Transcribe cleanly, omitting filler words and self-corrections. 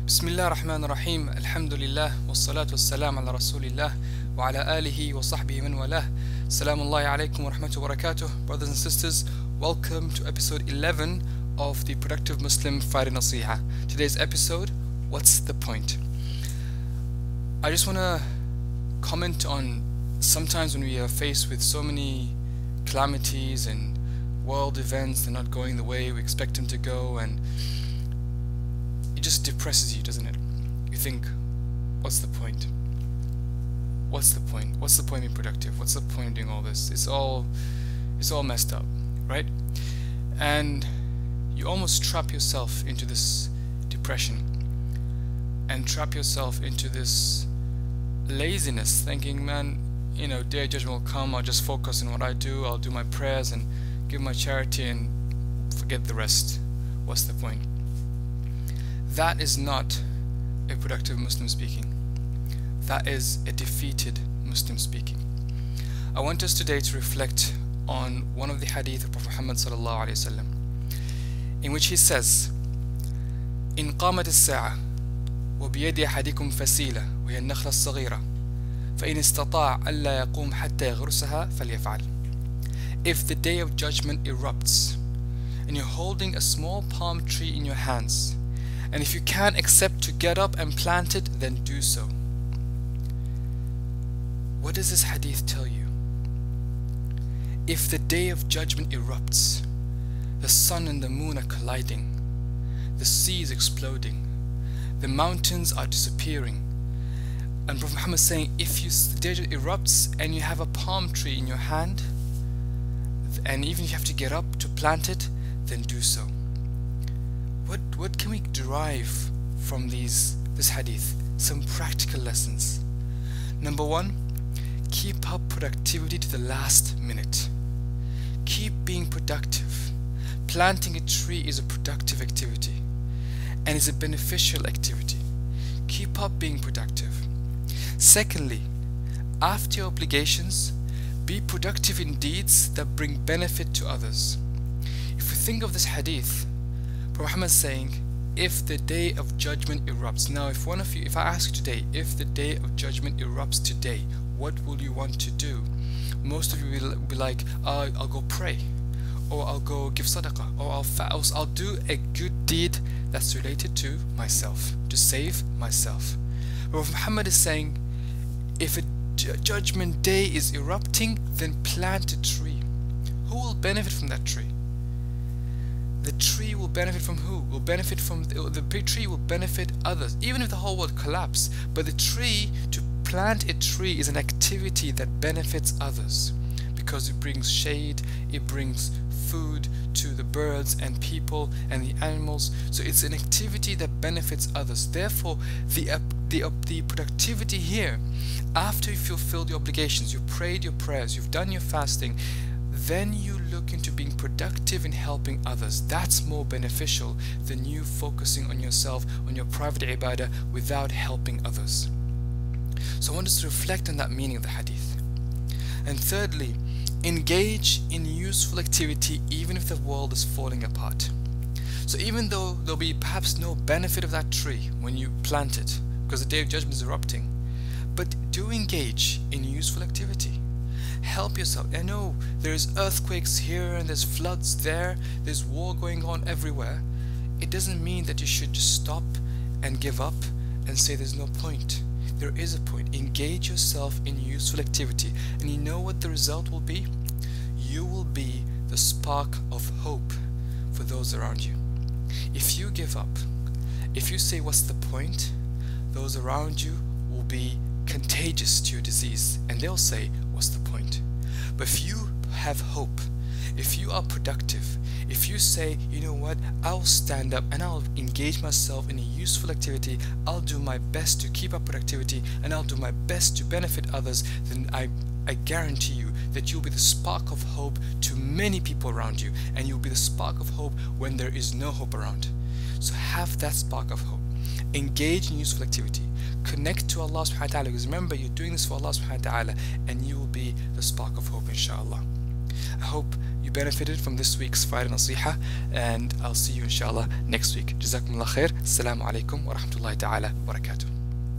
بسم الله الرحمن الرحيم الحمد لله والصلاة والسلام على رسول الله وعلى آله وصحبه من والاه. Salaam Allahi alaikum wa rahmatullahi wa barakatuh. Brothers and sisters, welcome to episode 11 of the Productive Muslim Friday Naseeha. Today's episode, what's the point? I just want to comment on sometimes when we are faced with so many calamities and world events, they're not going the way we expect them to go, and it just depresses you, doesn't it? You think, what's the point? What's the point? What's the point of being productive? What's the point of doing all this? It's all messed up, right? And you almost trap yourself into this depression and trap yourself into this laziness, thinking, man, you know, day of judgment will come, I'll just focus on what I do, I'll do my prayers and give my charity and forget the rest. What's the point? That is not a productive Muslim speaking. That is a defeated Muslim speaking. I want us today to reflect on one of the hadith of Prophet Muhammad sallallahu alaihi wasallam, in which he says, إن قامت الساعة وبيد أحدكم فسيلة وهي النخلة الصغيرة فإن استطاع ألا يقوم حتى يغرسها فليفعل. If the day of judgment erupts and you're holding a small palm tree in your hands, and if you can't accept to get up and plant it, then do so. What does this hadith tell you? If the day of judgment erupts, the sun and the moon are colliding, the sea is exploding, the mountains are disappearing, and Prophet Muhammad is saying, if the day erupts and you have a palm tree in your hand, and even if you have to get up to plant it, then do so. What can we derive from this hadith? Some practical lessons. Number one, keep up productivity to the last minute. Keep being productive. Planting a tree is a productive activity and is a beneficial activity. Keep up being productive. Secondly, after your obligations, be productive in deeds that bring benefit to others. If we think of this hadith, Prophet Muhammad is saying, if the day of judgment erupts. Now, if I ask you today, if the day of judgment erupts today, what will you want to do? Most of you will be like, I'll go pray, or I'll go give sadaqah, or I'll do a good deed that's related to myself, to save myself. Prophet Muhammad is saying, if a judgment day is erupting, then plant a tree. Who will benefit from that tree? The tree will benefit from who? Will benefit from the tree will benefit others, even if the whole world collapses. But the tree, to plant a tree is an activity that benefits others, because it brings shade, it brings food to the birds and people and the animals. So it's an activity that benefits others. Therefore, the productivity here, after you fulfilled your obligations, you've prayed your prayers, you've done your fasting, then you look into being productive in helping others. That's more beneficial than you focusing on yourself, on your private ibadah, without helping others. So I want us to reflect on that meaning of the hadith. And thirdly, engage in useful activity even if the world is falling apart. So even though there'll be perhaps no benefit of that tree when you plant it, because the day of judgment is erupting, but do engage in useful activity. Help yourself. I know there's earthquakes here and there's floods there, there's war going on everywhere. It doesn't mean that you should just stop and give up and say there's no point. There is a point. Engage yourself in useful activity, and you know what the result will be? You will be the spark of hope for those around you. If you give up, if you say what's the point, those around you will be contagious to your disease, and they'll say, what's the point? But if you have hope, if you are productive, if you say, you know what, I'll stand up and I'll engage myself in a useful activity, I'll do my best to keep up productivity, and I'll do my best to benefit others, then I guarantee you that you'll be the spark of hope to many people around you, and you'll be the spark of hope when there is no hope around. So have that spark of hope. Engage in useful activity. Connect to Allah subhanahu wa ta'ala, because remember, you're doing this for Allah subhanahu wa ta'ala, and you will be the spark of hope, inshallah. I hope you benefited from this week's Friday Naseeha, and I'll see you inshallah next week. Jazakumullah khair. Assalamu alaikum wa rahmatullahi ta'ala wa barakatuh.